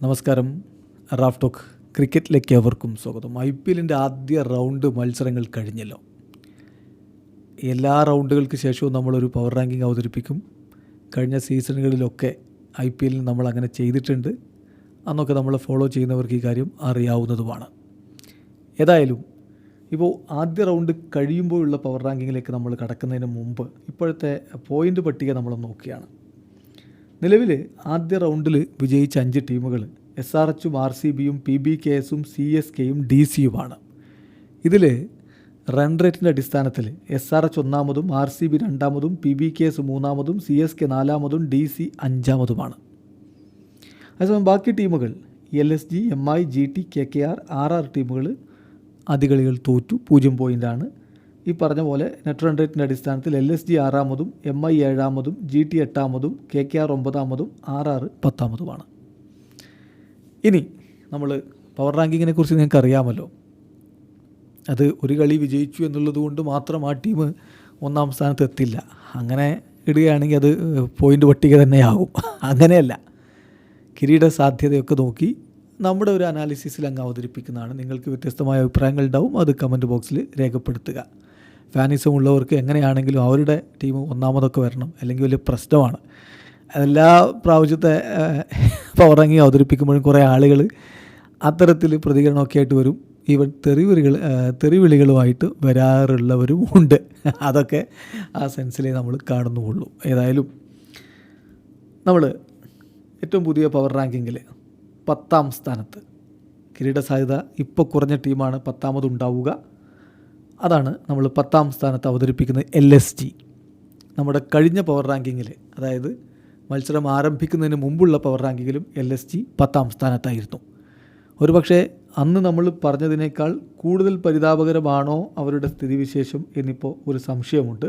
നമസ്കാരം. Raf talk ക്രിക്കറ്റിലേക്ക് അവർക്കും സ്വാഗതം. IPLൻ്റെ ആദ്യ റൗണ്ട് മത്സരങ്ങൾ കഴിഞ്ഞല്ലോ. എല്ലാ റൗണ്ടുകൾക്ക് ശേഷവും നമ്മളൊരു പവർ റാങ്കിങ് അവതരിപ്പിക്കും. കഴിഞ്ഞ സീസണുകളിലൊക്കെ IPLന് നമ്മൾ അങ്ങനെ ചെയ്തിട്ടുണ്ട്. അന്നൊക്കെ നമ്മൾ ഫോളോ ചെയ്യുന്നവർക്ക് ഈ കാര്യം അറിയാവുന്നതുമാണ്. ഏതായാലും ഇപ്പോൾ ആദ്യ റൗണ്ട് കഴിയുമ്പോഴുള്ള പവർ റാങ്കിങ്ങിലേക്ക് നമ്മൾ കടക്കുന്നതിന് മുമ്പ് ഇപ്പോഴത്തെ പോയിൻ്റ് പട്ടിക നമ്മൾ നോക്കുകയാണ്. നിലവിൽ ആദ്യ റൗണ്ടിൽ വിജയിച്ച 5 ടീമുകൾ SRHും RCBയും PBKSും CSKയും DCയുമാണ്. ഇതിൽ റൺ റേറ്റിൻ്റെ അടിസ്ഥാനത്തിൽ SRH ഒന്നാമതും RCB രണ്ടാമതും PBKS മൂന്നാമതും CSK നാലാമതും DC അഞ്ചാമതുമാണ്. അതേസമയം ബാക്കി ടീമുകൾ LSG, MI, GT, KKR, RR ടീമുകൾ ആദ്യ കളികൾ തോറ്റു, 0 പോയിൻ്റാണ്. ഈ പറഞ്ഞ പോലെ നെറ്റ് റൺ റേറ്റിൻ്റെ അടിസ്ഥാനത്തിൽ LSG 6-മതും MI 7-മതും GT 8-മതും KKR 9-മതും RR 10-മതുമാണ്. ഇനി നമ്മൾ പവർ റാങ്കിങ്ങിനെ കുറിച്ച് നിങ്ങൾക്ക് അറിയാമല്ലോ. അത് ഒരു കളി വിജയിച്ചു എന്നുള്ളത് കൊണ്ട് മാത്രം ആ ടീം ഒന്നാം സ്ഥാനത്ത് എത്തില്ല. അങ്ങനെ ഇടുകയാണെങ്കിൽ അത് പോയിൻ്റ് പട്ടിക തന്നെയാകും. അങ്ങനെയല്ല, കിരീട സാധ്യതയൊക്കെ നോക്കി നമ്മുടെ ഒരു അനാലിസിസിൽ അങ്ങ് അവതരിപ്പിക്കുന്നതാണ്. നിങ്ങൾക്ക് വ്യത്യസ്തമായ അഭിപ്രായങ്ങൾ ഉണ്ടാവും, അത് കമൻറ്റ് ബോക്സിൽ രേഖപ്പെടുത്തുക. ഫാനിസം ഉള്ളവർക്ക് എങ്ങനെയാണെങ്കിലും അവരുടെ ടീം ഒന്നാമതൊക്കെ വരണം, അല്ലെങ്കിൽ വലിയ പ്രശ്നമാണ്. എല്ലാ പ്രാവശ്യത്തെ പവർ റാങ്കിങ് അവതരിപ്പിക്കുമ്പോഴും കുറേ ആളുകൾ അത്തരത്തിൽ പ്രതികരണമൊക്കെ ആയിട്ട് വരും. ഈവൻ തെറിവിളികളുമായിട്ട് വരാറുള്ളവരും ഉണ്ട്. അതൊക്കെ ആ സെൻസിലേ നമ്മൾ കാണുന്നുള്ളൂ. ഏതായാലും നമ്മൾ ഏറ്റവും പുതിയ പവർ റാങ്കിങ്ങിൽ 10-ാം സ്ഥാനത്ത്, കിരീട സാധ്യത ഇപ്പോൾ കുറഞ്ഞ ടീമാണ് 10-മത് ഉണ്ടാവുക. അതാണ് നമ്മൾ 10-ാം സ്ഥാനത്ത് അവതരിപ്പിക്കുന്നത് LSG. നമ്മുടെ കഴിഞ്ഞ പവർ റാങ്കിങ്ങിൽ, അതായത് മത്സരം ആരംഭിക്കുന്നതിന് മുമ്പുള്ള പവർ റാങ്കിങ്ങിലും LSG 10-ാം സ്ഥാനത്തായിരുന്നു. ഒരുപക്ഷെ അന്ന് നമ്മൾ പറഞ്ഞതിനേക്കാൾ കൂടുതൽ പരിതാപകരമാണോ അവരുടെ സ്ഥിതിവിശേഷം എന്നിപ്പോൾ ഒരു സംശയമുണ്ട്.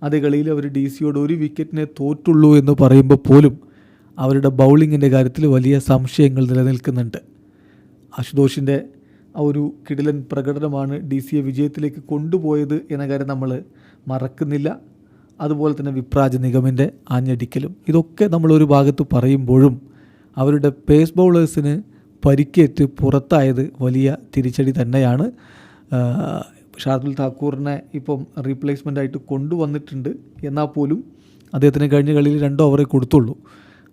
അതേ കളിയിൽ അവർ DCയോട് 1 വിക്കറ്റിനെ തോറ്റുള്ളൂ എന്ന് പറയുമ്പോൾ പോലും അവരുടെ ബൗളിങ്ങിൻ്റെ കാര്യത്തിൽ വലിയ സംശയങ്ങൾ നിലനിൽക്കുന്നുണ്ട്. അശുതോഷിൻ്റെ ആ ഒരു കിടിലൻ പ്രകടനമാണ് DCയെ വിജയത്തിലേക്ക് കൊണ്ടുപോയത് എന്ന കാര്യം നമ്മൾ മറക്കുന്നില്ല. അതുപോലെ തന്നെ വിപ്രാജ് നിഗമിൻ്റെ ആഞ്ഞടിക്കലും, ഇതൊക്കെ നമ്മളൊരു ഭാഗത്ത് പറയുമ്പോഴും അവരുടെ പേസ് ബൗളേഴ്സിന് പരിക്കേറ്റ് പുറത്തായത് വലിയ തിരിച്ചടി തന്നെയാണ്. ഷാർദുൽ താക്കൂറിനെ ഇപ്പം റീപ്ലേസ്മെൻ്റ് ആയിട്ട് കൊണ്ടുവന്നിട്ടുണ്ട്. എന്നാൽ പോലും അദ്ദേഹത്തിന് കഴിഞ്ഞ കളിയിൽ 2 ഓവറേ കൊടുത്തുള്ളൂ.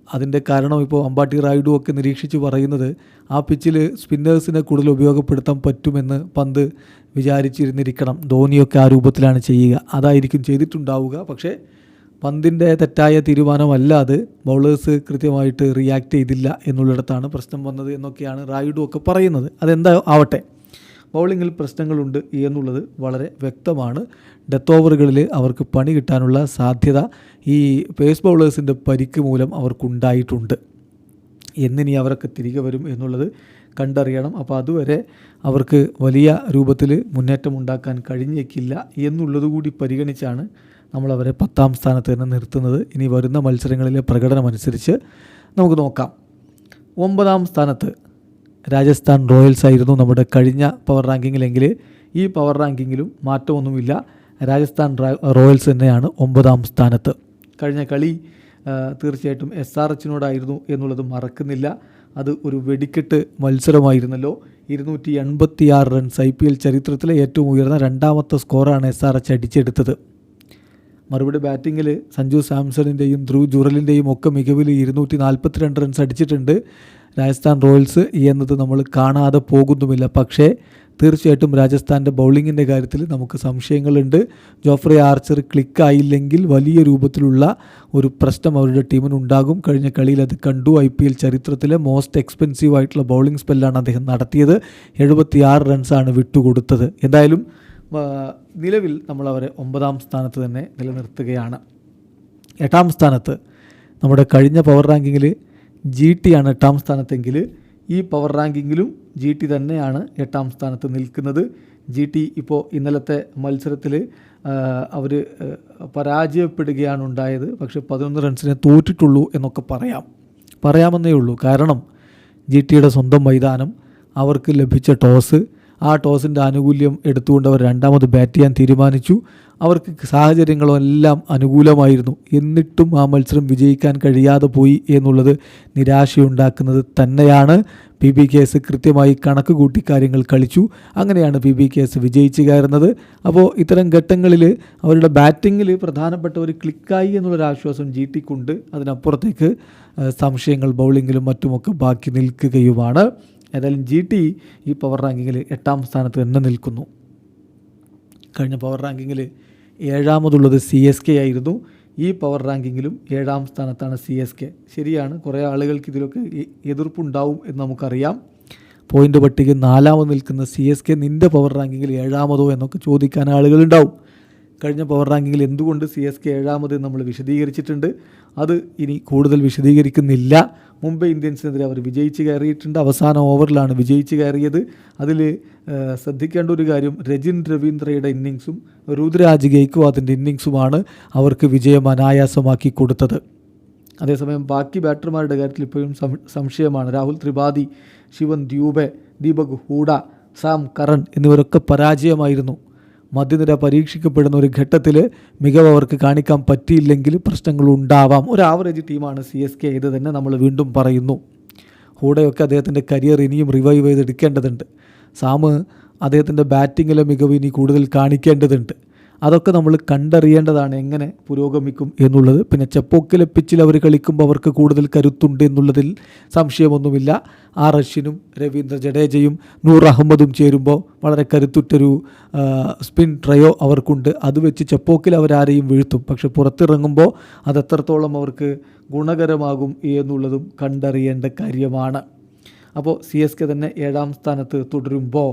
അതിൻ്റെ കാരണം ഇപ്പോൾ അമ്പാട്ടി റായിഡു ഒക്കെ നിരീക്ഷിച്ച് പറയുന്നത് ആ പിച്ചിൽ സ്പിന്നേഴ്സിനെ കൂടുതൽ ഉപയോഗപ്പെടുത്താൻ പറ്റുമെന്ന് പന്ത് വിചാരിച്ചിരുന്നിരിക്കണം. ധോണിയൊക്കെ ആ രൂപത്തിലാണ് ചെയ്യുക, അതായിരിക്കും ചെയ്തിട്ടുണ്ടാവുക. പക്ഷേ പന്തിൻ്റെ തെറ്റായ തീരുമാനമല്ലാതെ ബൗളേഴ്സ് കൃത്യമായിട്ട് റിയാക്ട് ചെയ്തില്ല എന്നുള്ളിടത്താണ് പ്രശ്നം വന്നത് എന്നൊക്കെയാണ് റായിഡു ഒക്കെ പറയുന്നത്. അതെന്താ ആവട്ടെ, ബൗളിങ്ങിൽ പ്രശ്നങ്ങളുണ്ട് എന്നുള്ളത് വളരെ വ്യക്തമാണ്. ഡെത്ത് ഓവറുകളിൽ അവർക്ക് പണി കിട്ടാനുള്ള സാധ്യത ഈ പേസ് ബൗളേഴ്സിൻ്റെ പരിക്ക് മൂലം അവർക്കുണ്ടായിട്ടുണ്ട്. എന്നിനി അവരൊക്കെ തിരികെ വരും എന്നുള്ളത് കണ്ടറിയണം. അപ്പോൾ അതുവരെ അവർക്ക് വലിയ രൂപത്തിൽ മുന്നേറ്റം ഉണ്ടാക്കാൻ കഴിഞ്ഞേക്കില്ല എന്നുള്ളത് കൂടി പരിഗണിച്ചാണ് നമ്മളവരെ 10-ാം സ്ഥാനത്ത് തന്നെ നിർത്തുന്നത്. ഇനി വരുന്ന മത്സരങ്ങളിലെ പ്രകടനമനുസരിച്ച് നമുക്ക് നോക്കാം. 9-ാം സ്ഥാനത്ത് രാജസ്ഥാൻ റോയൽസ് ആയിരുന്നു നമ്മുടെ കഴിഞ്ഞ പവർ റാങ്കിങ്ങിലെങ്കിൽ ഈ പവർ റാങ്കിങ്ങിലും മാറ്റമൊന്നുമില്ല. രാജസ്ഥാൻ റോയൽസ് തന്നെയാണ് 9-ാം സ്ഥാനത്ത്. കഴിഞ്ഞ കളി തീർച്ചയായിട്ടും SRHനോടായിരുന്നു എന്നുള്ളത് മറക്കുന്നില്ല. അത് ഒരു വെടിക്കെട്ട് മത്സരമായിരുന്നല്ലോ. 286 റൺസ്, IPL ചരിത്രത്തിലെ ഏറ്റവും ഉയർന്ന 2ാമത്തെ സ്കോറാണ് SRH അടിച്ചെടുത്തത്. മറുപടി ബാറ്റിങ്ങിൽ സഞ്ജു സാംസണിൻ്റെയും ധ്രുവ് ജുറലിൻ്റെയും ഒക്കെ മികവിൽ 242 റൺസ് അടിച്ചിട്ടുണ്ട് രാജസ്ഥാൻ റോയൽസ് എന്നത് നമ്മൾ കാണാതെ പോകുന്നുമില്ല. പക്ഷേ തീർച്ചയായിട്ടും രാജസ്ഥാൻ്റെ ബൗളിങ്ങിൻ്റെ കാര്യത്തിൽ നമുക്ക് സംശയങ്ങളുണ്ട്. ജോഫ്രെ ആർച്ചർ ക്ലിക്കായില്ലെങ്കിൽ വലിയ രൂപത്തിലുള്ള ഒരു പ്രശ്നം അവരുടെ ടീമിനുണ്ടാകും. കഴിഞ്ഞ കളിയിൽ അത് കണ്ടു. IPL ചരിത്രത്തിലെ മോസ്റ്റ് എക്സ്പെൻസീവ് ആയിട്ടുള്ള ബൗളിംഗ് സ്പെല്ലാണ് അദ്ദേഹം നടത്തിയത്. 76 റൺസാണ് വിട്ടുകൊടുത്തത്. എന്തായാലും നിലവിൽ നമ്മളവരെ 9-ാം സ്ഥാനത്ത് തന്നെ നിലനിർത്തുകയാണ്. 8-ാം സ്ഥാനത്ത് നമ്മുടെ കഴിഞ്ഞ പവർ റാങ്കിങ്ങിൽ GT ആണ് 8-ാം സ്ഥാനത്തെങ്കിൽ ഈ പവർ റാങ്കിങ്ങിലും GT തന്നെയാണ് 8-ാം സ്ഥാനത്ത് നിൽക്കുന്നത്. GT ഇപ്പോൾ ഇന്നലത്തെ മത്സരത്തിൽ അവർ പരാജയപ്പെടുകയാണ് ഉണ്ടായത്. പക്ഷേ 11 റൺസിനെ തോറ്റിട്ടുള്ളൂ എന്നൊക്കെ പറയാമെന്നേ ഉള്ളൂ. കാരണം GTയുടെ സ്വന്തം മൈതാനം, അവർക്ക് ലഭിച്ച ടോസ്, ആ ടോസിൻ്റെ ആനുകൂല്യം എടുത്തുകൊണ്ട് അവർ രണ്ടാമത് ബാറ്റ് ചെയ്യാൻ തീരുമാനിച്ചു. അവർക്ക് സാഹചര്യങ്ങളെല്ലാം അനുകൂലമായിരുന്നു. എന്നിട്ടും ആ മത്സരം വിജയിക്കാൻ കഴിയാതെ പോയി എന്നുള്ളത് നിരാശയുണ്ടാക്കുന്നത് തന്നെയാണ്. PBKS കൃത്യമായി കണക്ക് കൂട്ടി കാര്യങ്ങൾ കളിച്ചു. അങ്ങനെയാണ് PBKS വിജയിച്ച് കയറുന്നത്. അപ്പോൾ ഇത്തരം ഘട്ടങ്ങളിൽ അവരുടെ ബാറ്റിങ്ങിൽ പ്രധാനപ്പെട്ട ഒരു ക്ലിക്കായി എന്നുള്ളൊരാശ്വാസം GTക്കുണ്ട്. അതിനപ്പുറത്തേക്ക് സംശയങ്ങൾ ബൗളിങ്ങിലും മറ്റുമൊക്കെ ബാക്കി നിൽക്കുകയുമാണ്. ഏതായാലും GT ഈ പവർ റാങ്കിങ്ങിൽ 8ാം സ്ഥാനത്ത് തന്നെ നിൽക്കുന്നു. കഴിഞ്ഞ പവർ റാങ്കിങ്ങിൽ 7ാമതുള്ളത് CSK ആയിരുന്നു. ഈ പവർ റാങ്കിങ്ങിലും 7ാം സ്ഥാനത്താണ് CSK. ശരിയാണ്, കുറേ ആളുകൾക്ക് ഇതിലൊക്കെ എതിർപ്പുണ്ടാവും എന്ന് നമുക്കറിയാം. പോയിൻ്റ് പട്ടിക 4ാമത് നിൽക്കുന്ന CSK നിൻ്റെ പവർ റാങ്കിങ്ങിൽ 7ാമതോ എന്നൊക്കെ ചോദിക്കാൻ ആളുകളുണ്ടാവും. കഴിഞ്ഞ പവർ റാങ്കിങ്ങിൽ എന്തുകൊണ്ട് CSK 7ാമത് നമ്മൾ വിശദീകരിച്ചിട്ടുണ്ട്. അത് ഇനി കൂടുതൽ വിശദീകരിക്കുന്നില്ല. മുംബൈ ഇന്ത്യൻസിനെതിരെ അവർ വിജയിച്ച് കയറിയിട്ടുണ്ട്. അവസാന ഓവറിലാണ് വിജയിച്ച് കയറിയത്. അതിൽ ശ്രദ്ധിക്കേണ്ട ഒരു കാര്യം, രജിൻ രവീന്ദ്രയുടെ ഇന്നിങ്സും രുദ്രാജ് ഗെയ്ക്വാദിൻ്റെ ഇന്നിങ്സുമാണ് അവർക്ക് വിജയം അനായാസമാക്കി കൊടുത്തത്. അതേസമയം ബാക്കി ബാറ്റർമാരുടെ കാര്യത്തിൽ ഇപ്പോഴും സംശയമാണ്. രാഹുൽ ത്രിപാഠി, ശിവൻ ദ്യൂബെ, ദീപക് ഹൂഡ, സാം കറൻ എന്നിവരൊക്കെ പരാജയമായിരുന്നു. മധ്യനിര പരീക്ഷിക്കപ്പെടുന്ന ഒരു ഘട്ടത്തിൽ മികവ് അവർക്ക് കാണിക്കാൻ പറ്റിയില്ലെങ്കിൽ പ്രശ്നങ്ങളുണ്ടാവാം. ഒരു ആവറേജ് ടീമാണ് CSK. ഇത് തന്നെ നമ്മൾ വീണ്ടും പറയുന്നു. ഹൂഡയൊക്കെ അദ്ദേഹത്തിൻ്റെ കരിയർ ഇനിയും റിവൈവ് ചെയ്തെടുക്കേണ്ടതുണ്ട്. സാം അദ്ദേഹത്തിൻ്റെ ബാറ്റിങ്ങിലെ മികവ് ഇനി കൂടുതൽ കാണിക്കേണ്ടതുണ്ട്. അതൊക്കെ നമ്മൾ കണ്ടറിയേണ്ടതാണ്, എങ്ങനെ പുരോഗമിക്കും എന്നുള്ളത്. പിന്നെ ചെപ്പോക്കിലെ പിച്ചിൽ അവർ കളിക്കുമ്പോൾ അവർക്ക് കൂടുതൽ കരുത്തുണ്ട് എന്നുള്ളതിൽ സംശയമൊന്നുമില്ല. അശ്വിനും രവീന്ദ്ര ജഡേജയും നൂർ അഹമ്മദും ചേരുമ്പോൾ വളരെ കരുത്തുറ്റൊരു സ്പിൻ ട്രയോ അവർക്കുണ്ട്. അത് വെച്ച് ചെപ്പോക്കിൽ അവരാരെയും വീഴ്ത്തും. പക്ഷെ പുറത്തിറങ്ങുമ്പോൾ അതെത്രത്തോളം അവർക്ക് ഗുണകരമാകും എന്നുള്ളതും കണ്ടറിയേണ്ട കാര്യമാണ്. അപ്പോൾ CSK തന്നെ 7ാം സ്ഥാനത്ത് തുടരുമ്പോൾ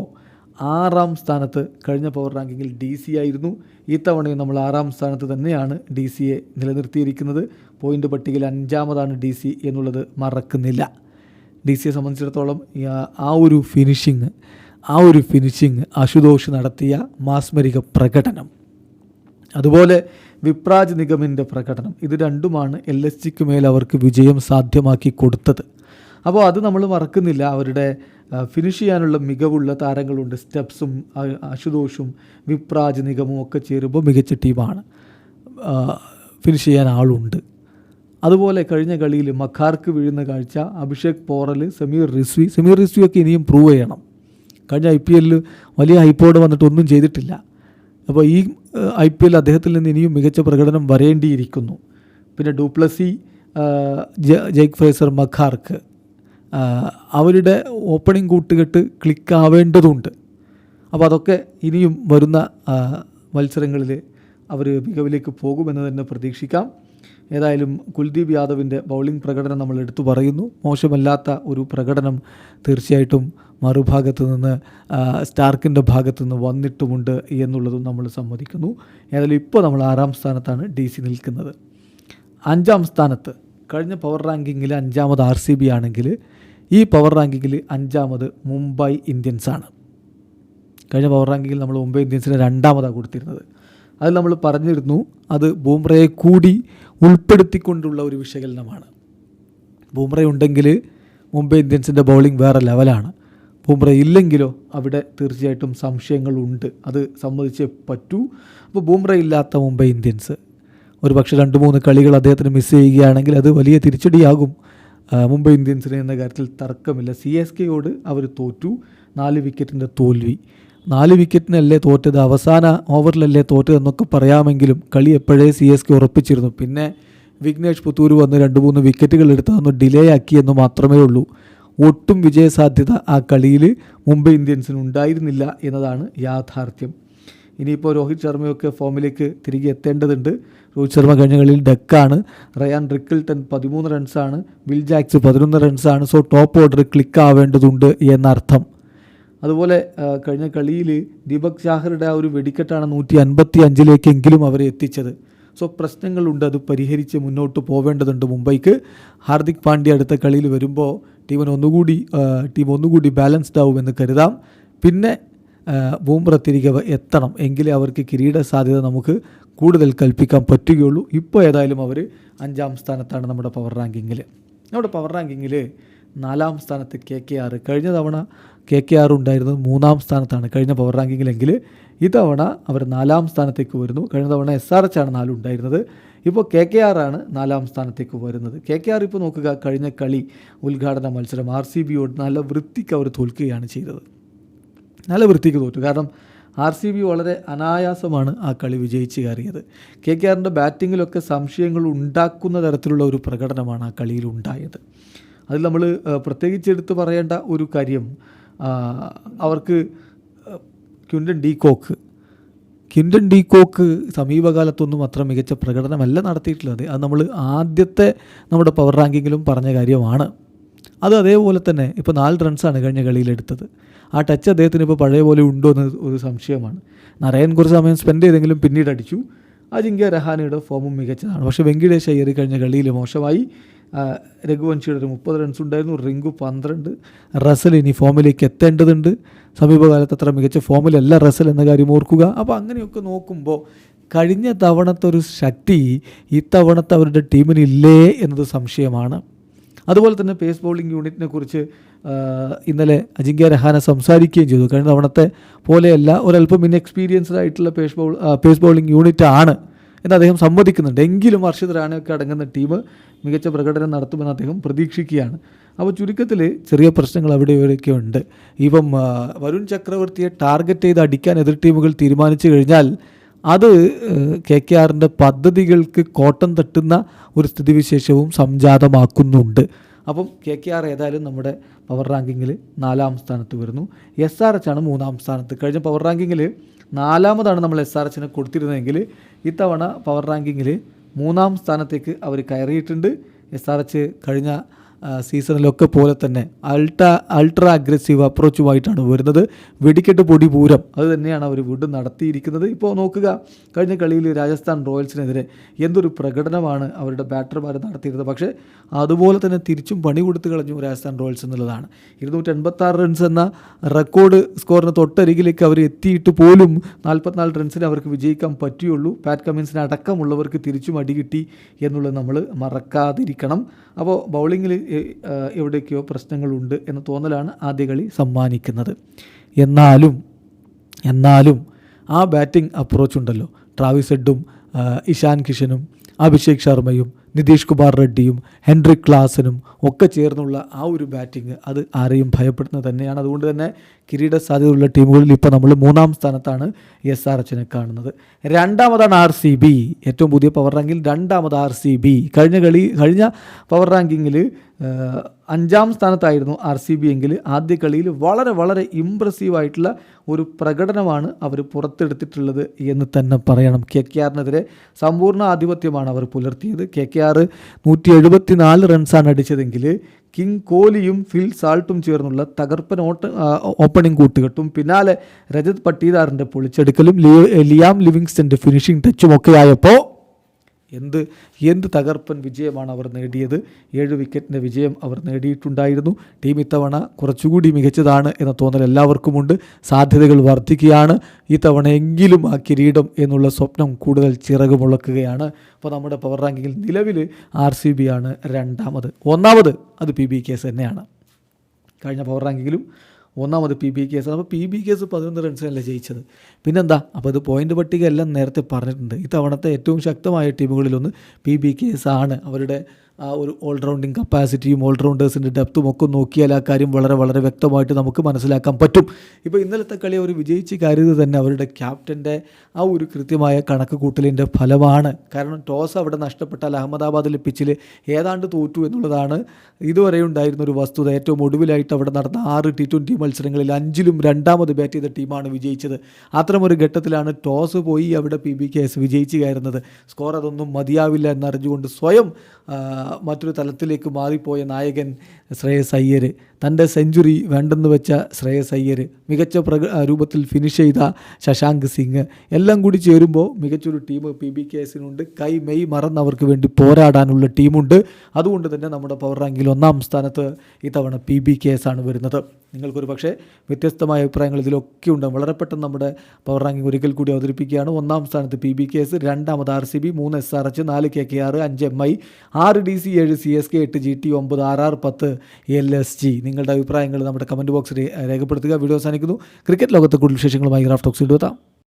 6ാം സ്ഥാനത്ത് കഴിഞ്ഞ പവർ റാങ്കിങ്ങിൽ DC ആയിരുന്നു. ഈ തവണയും നമ്മൾ 6ാം സ്ഥാനത്ത് തന്നെയാണ് DCയെ നിലനിർത്തിയിരിക്കുന്നത്. പോയിൻ്റ് പട്ടികയിൽ 5ാമതാണ് DC എന്നുള്ളത് മറക്കുന്നില്ല. DCയെ സംബന്ധിച്ചിടത്തോളം ആ ഒരു ഫിനിഷിങ് അശുതോഷ് നടത്തിയ മാസ്മരിക പ്രകടനം, അതുപോലെ വിപ്രാജ് നിഗമിൻ്റെ പ്രകടനം, ഇത് രണ്ടുമാണ് LSGക്ക് മേൽ അവർക്ക് വിജയം സാധ്യമാക്കി കൊടുത്തത്. അപ്പോൾ അത് നമ്മൾ മറക്കുന്നില്ല. അവരുടെ ഫിനിഷ് ചെയ്യാനുള്ള മികവുള്ള താരങ്ങളുണ്ട്. സ്റ്റെപ്സും അശുതോഷും വിപ്രാജ് നിഗമും ഒക്കെ ചേരുമ്പോൾ മികച്ച ടീമാണ്. ഫിനിഷ് ചെയ്യാൻ ആളുണ്ട്. അതുപോലെ കഴിഞ്ഞ കളിയിൽ മഖാർക്ക് വീഴുന്ന കാഴ്ച, അഭിഷേക് പോറൽ, സമീർ റിസ്വിയൊക്കെ ഇനിയും പ്രൂവ് ചെയ്യണം. കഴിഞ്ഞ IPL വലിയ ഹൈപ്പോട് വന്നിട്ട് ഒന്നും ചെയ്തിട്ടില്ല. അപ്പോൾ ഈ IPL അദ്ദേഹത്തിൽ നിന്ന് ഇനിയും മികച്ച പ്രകടനം വരേണ്ടിയിരിക്കുന്നു. പിന്നെ ഡുപ്ലസി, ജേക്ക് ഫ്രേസർ, മഖാർക്ക് അവരുടെ ഓപ്പണിംഗ് കൂട്ടുകെട്ട് ക്ലിക്കാവേണ്ടതുണ്ട്. അപ്പോൾ അതൊക്കെ ഇനിയും വരുന്ന മത്സരങ്ങളിൽ അവർ മികവിലേക്ക് പോകുമെന്ന് തന്നെ പ്രതീക്ഷിക്കാം. ഏതായാലും കുൽദീപ് യാദവിൻ്റെ ബൗളിംഗ് പ്രകടനം നമ്മൾ എടുത്തു പറയുന്നു. മോശമല്ലാത്ത ഒരു പ്രകടനം തീർച്ചയായിട്ടും മറുഭാഗത്ത് നിന്ന് സ്റ്റാർക്കിൻ്റെ ഭാഗത്തു നിന്ന് വന്നിട്ടുമുണ്ട് എന്നുള്ളതും നമ്മൾ സമ്മതിക്കുന്നു. ഏതായാലും ഇപ്പോൾ നമ്മൾ 6ാം സ്ഥാനത്താണ് DC നിൽക്കുന്നത്. 5ാം സ്ഥാനത്ത് കഴിഞ്ഞ പവർ റാങ്കിങ്ങിൽ 5ാമത് RCB ആണെങ്കിൽ ഈ പവർ റാങ്കിങ്ങിൽ 5ാമത് മുംബൈ ഇന്ത്യൻസാണ്. കഴിഞ്ഞ പവർ റാങ്കിങ്ങിൽ നമ്മൾ മുംബൈ ഇന്ത്യൻസിനെ 2ാമതാണ് കൊടുത്തിരുന്നത്. അതിൽ നമ്മൾ പറഞ്ഞിരുന്നു അത് ബൂംറയെ കൂടി ഉൾപ്പെടുത്തിക്കൊണ്ടുള്ള ഒരു വിശകലനമാണ്. ബൂംറ ഉണ്ടെങ്കിൽ മുംബൈ ഇന്ത്യൻസിൻ്റെ ബൗളിംഗ് വേറെ ലെവലാണ്. ബൂംറ ഇല്ലെങ്കിലോ അവിടെ തീർച്ചയായിട്ടും സംശയങ്ങളുണ്ട്. അത് സമ്മതിച്ചേ പറ്റൂ. അപ്പോൾ ബൂംറ ഇല്ലാത്ത മുംബൈ ഇന്ത്യൻസ് ഒരു പക്ഷേ 2-3 കളികൾ അദ്ദേഹത്തിന് മിസ് ചെയ്യുകയാണെങ്കിൽ അത് വലിയ തിരിച്ചടിയാകും മുംബൈ ഇന്ത്യൻസിന് എന്ന കാര്യത്തിൽ തർക്കമില്ല. CSKയോട് അവർ തോറ്റു. 4 വിക്കറ്റിൻ്റെ തോൽവി. 4 വിക്കറ്റിനല്ലേ തോറ്റത്, അവസാന ഓവറിലല്ലേ തോറ്റതെന്നൊക്കെ പറയാമെങ്കിലും കളി എപ്പോഴേ CSK ഉറപ്പിച്ചിരുന്നു. പിന്നെ വിഘ്നേഷ് പുത്തൂർ വന്ന് 2-3 വിക്കറ്റുകൾ എടുത്തതൊന്ന് ഡിലേ ആക്കിയെന്ന് മാത്രമേ ഉള്ളൂ. ഒട്ടും വിജയസാധ്യത ആ കളിയിൽ മുംബൈ ഇന്ത്യൻസിന് ഉണ്ടായിരുന്നില്ല എന്നതാണ് യാഥാർത്ഥ്യം. ഇനിയിപ്പോൾ രോഹിത് ശർമ്മയൊക്കെ ഫോമിലേക്ക് തിരികെ എത്തേണ്ടതുണ്ട്. രോഹിത് ശർമ്മ കഴിഞ്ഞ കളിയിൽ ഡെക്കാണ്. റയാൻ റിക്കിൾട്ടൺ 13 റൺസാണ്. വിൽ ജാക്സ് 11 റൺസാണ്. സോ ടോപ്പ് ഓർഡർ ക്ലിക്ക് ആവേണ്ടതുണ്ട് എന്നർത്ഥം. അതുപോലെ കഴിഞ്ഞ കളിയിൽ ദീപക് ചാഹറുടെ ആ ഒരു വെടിക്കെട്ടാണ് 155-ലേക്കെങ്കിലും അവരെ എത്തിച്ചത്. സോ പ്രശ്നങ്ങളുണ്ട്, അത് പരിഹരിച്ച് മുന്നോട്ട് പോവേണ്ടതുണ്ട് മുംബൈക്ക്. ഹാർദിക് പാണ്ഡ്യ അടുത്ത കളിയിൽ വരുമ്പോൾ ടീം ഒന്നുകൂടി ബാലൻസ്ഡ് ആവുമെന്ന് കരുതാം. പിന്നെ ബൂംറ തിരികെ എത്തണം, എങ്കിലേ അവർക്ക് കിരീട സാധ്യത നമുക്ക് കൂടുതൽ കൽപ്പിക്കാൻ പറ്റുകയുള്ളൂ. ഇപ്പോൾ ഏതായാലും അവർ 5ാം സ്ഥാനത്താണ് നമ്മുടെ പവർ റാങ്കിങ്ങിൽ. 4-ാം സ്ഥാനത്ത് KKR. കഴിഞ്ഞ തവണ KKR ഉണ്ടായിരുന്നത് 3-ാം സ്ഥാനത്താണ് കഴിഞ്ഞ പവർ റാങ്കിങ്ങിലെങ്കിൽ ഇത്തവണ അവർ 4-ാം സ്ഥാനത്തേക്ക് വരുന്നു. കഴിഞ്ഞ തവണ SRH ആണ് 4 ഉണ്ടായിരുന്നത്. ഇപ്പോൾ KKR ആണ് 4-ാം സ്ഥാനത്തേക്ക് വരുന്നത്. KKR ഇപ്പോൾ നോക്കുക, കഴിഞ്ഞ കളി ഉദ്ഘാടന മത്സരം RCBയോട് നല്ല വൃത്തിക്ക് അവർ തോൽക്കുകയാണ് ചെയ്തത്. നല്ല വൃത്തിക്ക് തോറ്റു. കാരണം RCB വളരെ അനായാസമാണ് ആ കളി വിജയിച്ച് കയറിയത്. KKRൻ്റെ ബാറ്റിങ്ങിലൊക്കെ സംശയങ്ങൾ ഉണ്ടാക്കുന്ന തരത്തിലുള്ള ഒരു പ്രകടനമാണ് ആ കളിയിൽ ഉണ്ടായത്. അതിൽ നമ്മൾ പ്രത്യേകിച്ച് എടുത്ത് പറയേണ്ട ഒരു കാര്യം, അവർക്ക് ക്വിൻ്റൻ ഡി കോക്ക് സമീപകാലത്തൊന്നും അത്ര മികച്ച പ്രകടനമല്ല നടത്തിയിട്ടുള്ളത്. അത് നമ്മൾ ആദ്യത്തെ നമ്മുടെ പവർ റാങ്കിങ്ങിലും പറഞ്ഞ കാര്യമാണ്. അത് അതേപോലെ തന്നെ ഇപ്പോൾ 4 റൺസാണ് കഴിഞ്ഞ കളിയിലെടുത്തത്. ആ ടച്ച് അദ്ദേഹത്തിന് ഇപ്പോൾ പഴയ പോലെ ഉണ്ടോ എന്ന് ഒരു സംശയമാണ്. നാരായൺ കുറച്ച് സമയം സ്പെൻഡ് ചെയ്തെങ്കിലും പിന്നീട് അടിച്ചു. അജിങ്ക്യ രഹാനയുടെ ഫോമും മികച്ചതാണ്. പക്ഷേ വെങ്കിടേഷ് അയ്യർ കഴിഞ്ഞ കളിയിൽ മോശമായി. രഘുവംശിയുടെ ഒരു 30 റൺസ് ഉണ്ടായിരുന്നു, റിങ്കു 12. റസൽ ഇനി ഫോമിലേക്ക് എത്തേണ്ടതുണ്ട്. സമീപകാലത്ത് അത്ര മികച്ച ഫോമിലല്ല റസൽ എന്ന കാര്യം ഓർക്കുക. അപ്പോൾ അങ്ങനെയൊക്കെ നോക്കുമ്പോൾ കഴിഞ്ഞ തവണത്തെ ഒരു ശക്തി ഇത്തവണത്തെ അവരുടെ ടീമിനില്ലേ എന്നത് സംശയമാണ്. അതുപോലെ തന്നെ പേസ് ബൗളിംഗ് യൂണിറ്റിനെ കുറിച്ച് ഇന്നലെ അജിങ്ക്യ രഹാന സംസാരിക്കുകയും ചെയ്തു. കഴിഞ്ഞ തവണത്തെ പോലെയല്ല, ഒരല്പം ഇൻഎക്സ്പീരിയൻസ്ഡ് ആയിട്ടുള്ള പേസ് ബൗളിംഗ് യൂണിറ്റ് ആണ് എന്ന് അദ്ദേഹം സമ്മതിക്കുന്നുണ്ട്. എങ്കിലും അർഷിദ് റാണയൊക്കെ അടങ്ങുന്ന ടീം മികച്ച പ്രകടനം നടത്തുമെന്ന് അദ്ദേഹം പ്രതീക്ഷിക്കുകയാണ്. അപ്പോൾ ചുരുക്കത്തിൽ ചെറിയ പ്രശ്നങ്ങൾ അവിടെ ഇവിടെയൊക്കെ ഉണ്ട്. ഇപ്പം വരുൺ ചക്രവർത്തിയെ ടാർഗറ്റ് ചെയ്ത് അടിക്കാൻ എതിർ ടീമുകൾ തീരുമാനിച്ചു കഴിഞ്ഞാൽ അത് KKRൻ്റെ പദ്ധതികൾക്ക് കോട്ടം തട്ടുന്ന ഒരു സ്ഥിതിവിശേഷവും സംജാതമാക്കുന്നുണ്ട്. അപ്പം KKR ഏതായാലും നമ്മുടെ പവർ റാങ്കിങ്ങിൽ 4-ാം സ്ഥാനത്ത് വരുന്നു. SRH ആണ് 3-ാം സ്ഥാനത്ത്. കഴിഞ്ഞ പവർ റാങ്കിങ്ങിൽ 4-ാമതാണ് നമ്മൾ SRHനെ കൊടുത്തിരുന്നതെങ്കിൽ ഇത്തവണ പവർ റാങ്കിങ്ങിൽ 3-ാം സ്ഥാനത്തേക്ക് അവർ കയറിയിട്ടുണ്ട്. SRH കഴിഞ്ഞ സീസണിലൊക്കെ പോലെ തന്നെ അൾട്രാ അഗ്രസീവ് അപ്രോച്ചുമായിട്ടാണ് വരുന്നത്. വെടിക്കെട്ട് പൊടി പൂരം അത് തന്നെയാണ് അവർ വീണ്ടും നടത്തിയിരിക്കുന്നത്. ഇപ്പോൾ നോക്കുക, കഴിഞ്ഞ കളിയിൽ രാജസ്ഥാൻ റോയൽസിനെതിരെ എന്തൊരു പ്രകടനമാണ് അവരുടെ ബാറ്റർമാർ നടത്തിയിരുന്നത്. പക്ഷേ അതുപോലെ തന്നെ തിരിച്ചും പണി കൊടുത്തു കളഞ്ഞു രാജസ്ഥാൻ റോയൽസ് എന്നുള്ളതാണ്. 286 റൺസ് എന്ന റെക്കോർഡ് സ്കോറിന് തൊട്ടരികിലേക്ക് അവർ എത്തിയിട്ട് പോലും 44 റൺസിന് അവർക്ക് വിജയിക്കാൻ പറ്റിയുള്ളൂ. പാറ്റ് കമ്മിൻസിന് അടക്കമുള്ളവർക്ക് തിരിച്ചും അടി കിട്ടി എന്നുള്ളത് നമ്മൾ മറക്കാതിരിക്കണം. അപ്പോൾ ബൗളിങ്ങിൽ എവിടേക്കോ പ്രശ്നങ്ങളുണ്ട് എന്ന തോന്നലാണ് ആദ്യ കളി സമ്മാനിക്കുന്നത്. എന്നാലും ആ ബാറ്റിംഗ് അപ്രോച്ച് ഉണ്ടല്ലോ, ട്രാവിസ് ഹെഡും ഇഷാൻ കിഷനും അഭിഷേക് ശർമ്മയും നിതീഷ് കുമാർ റെഡ്ഡിയും ഹെൻറിക് ക്ലാസനും ഒക്കെ ചേർന്നുള്ള ആ ഒരു ബാറ്റിംഗ് അത് ആരെയും ഭയപ്പെടുന്നത് തന്നെയാണ്. അതുകൊണ്ട് തന്നെ കിരീട സാധ്യതയുള്ള ടീമുകളിൽ ഇപ്പോൾ നമ്മൾ 3-ാം സ്ഥാനത്താണ് SRHനെ കാണുന്നത്. 2-ാമതാണ് RCB. ഏറ്റവും പുതിയ പവർ റാങ്കിൽ 2-ാമത് RCB. കഴിഞ്ഞ പവർ റാങ്കിങ്ങിൽ 5-ാം സ്ഥാനത്തായിരുന്നു RCB എങ്കിൽ ആദ്യ കളിയിൽ വളരെ വളരെ ഇമ്പ്രസീവായിട്ടുള്ള ഒരു പ്രകടനമാണ് അവർ പുറത്തെടുത്തിട്ടുള്ളത് എന്ന് തന്നെ പറയണം. KKRനെതിരെ സമ്പൂർണ്ണ ആധിപത്യമാണ് അവർ പുലർത്തിയത്. KKR 174 റൺസാണ് അടിച്ചതെങ്കിൽ കിങ് കോഹ്ലിയും ഫിൽ സാൾട്ടും ചേർന്നുള്ള തകർപ്പൻ ഓപ്പണിംഗ് കൂട്ടുകെട്ടും പിന്നാലെ രജത് പട്ടീദാറിൻ്റെ പൊളിച്ചെടുക്കലും ലിയാം ലിവിങ്സ്റ്റൻ്റെ ഫിനിഷിംഗ് ടച്ചും ഒക്കെ ആയപ്പോൾ എന്ത് തകർപ്പൻ വിജയമാണ് അവർ നേടിയത്. 7 വിക്കറ്റിൻ്റെ വിജയം അവർ നേടിയിട്ടുണ്ടായിരുന്നു. ടീം ഇത്തവണ കുറച്ചുകൂടി മികച്ചതാണ് എന്ന തോന്നൽ എല്ലാവർക്കുമുണ്ട്. സാധ്യതകൾ വർദ്ധിക്കുകയാണ്. ഈ തവണയെങ്കിലും ആ കിരീടം എന്നുള്ള സ്വപ്നം കൂടുതൽ ചിറകുമുളക്കുകയാണ്. അപ്പോൾ നമ്മുടെ പവർ റാങ്കിങ്ങിൽ നിലവിൽ RCB ആണ് 2-ാമത്. 1-ാമത് അത് PBKs തന്നെയാണ്. കഴിഞ്ഞ പവർ റാങ്കിങ്ങിലും 1-ാമത് PBKs. അപ്പോൾ PBKs 11 റൺസിനല്ല ജയിച്ചത്. പിന്നെന്താ, അപ്പോൾ ഇത് പോയിൻ്റ് പട്ടിക എല്ലാം നേരത്തെ പറഞ്ഞിട്ടുണ്ട്. ഇത്തവണത്തെ ഏറ്റവും ശക്തമായ ടീമുകളിലൊന്ന് PBKs ആണ്. അവരുടെ ആ ഒരു ഓൾറൗണ്ടിങ് കപ്പാസിറ്റിയും ഓൾറൗണ്ടേഴ്സിൻ്റെ ഡെപ്തും ഒക്കെ നോക്കിയാൽ ആ കാര്യം വളരെ വളരെ വ്യക്തമായിട്ട് നമുക്ക് മനസ്സിലാക്കാൻ പറ്റും. ഇപ്പോൾ ഇന്നലത്തെ കളി അവർ വിജയിച്ച് കരുത് തന്നെ അവരുടെ ക്യാപ്റ്റൻ്റെ ആ ഒരു കൃത്യമായ കണക്ക് കൂട്ടലിൻ്റെ ഫലമാണ്. കാരണം ടോസ് അവിടെ നഷ്ടപ്പെട്ടാൽ അഹമ്മദാബാദിലെ പിച്ചിൽ ഏതാണ്ട് തോറ്റു എന്നുള്ളതാണ് ഇതുവരെ ഉണ്ടായിരുന്ന ഒരു വസ്തുത. ഏറ്റവും ഒടുവിലായിട്ട് അവിടെ നടന്ന 6 T20 മത്സരങ്ങളിൽ 5ലും 2-ാമത് ബാറ്റ് ചെയ്ത ടീമാണ് വിജയിച്ചത്. അത്തരമൊരു ഘട്ടത്തിലാണ് ടോസ് പോയി അവിടെ PBKs വിജയിച്ച് കയറുന്നത്. സ്കോർ അതൊന്നും മതിയാവില്ല എന്നറിഞ്ഞുകൊണ്ട് സ്വയം മറ്റൊരു തലത്തിലേക്ക് മാറിപ്പോയ നായകൻ ശ്രേയസ് അയ്യർ, തൻ്റെ സെഞ്ചുറി വേണ്ടെന്ന് വെച്ച ശ്രേയസ് അയ്യർ, മികച്ച രൂപത്തിൽ ഫിനിഷ് ചെയ്ത ശശാങ്ക് സിംഗ്, എല്ലാം കൂടി ചേരുമ്പോൾ മികച്ചൊരു ടീം PBKസിനുണ്ട്. മെയ് മറന്ന് അവർക്ക് വേണ്ടി പോരാടാനുള്ള ടീമുണ്ട്. അതുകൊണ്ട് തന്നെ നമ്മുടെ പവർ റാങ്കിൽ 1-ാം സ്ഥാനത്ത് ഇത്തവണ PBKs ആണ് വരുന്നത്. നിങ്ങൾക്കൊരു പക്ഷേ വ്യത്യസ്തമായ അഭിപ്രായങ്ങൾ ഇതിലൊക്കെ ഉണ്ട്. വളരെ പെട്ടെന്ന് നമ്മുടെ പവർ റാങ്കിങ് ഒരിക്കൽ കൂടി അവതരിപ്പിക്കുകയാണ്. 1-ാം സ്ഥാനത്ത് PBKS, 2-ാമത് RCB, 3 SRH, 4 KKR, 5 MI, 6 DC, 7 CSK, 8 GT, 9 RR, 10 LSG. നിങ്ങളുടെ അഭിപ്രായങ്ങൾ നമ്മുടെ കമൻറ്റ് ബോക്സിൽ രേഖപ്പെടുത്തുക. വീഡിയോ അവസാനിക്കുന്നു. ക്രിക്കറ്റ് ലോകത്തെ കൂടുതൽ വിശേഷങ്ങളുമായി റാഫ് ടോക്സ് എത്താം.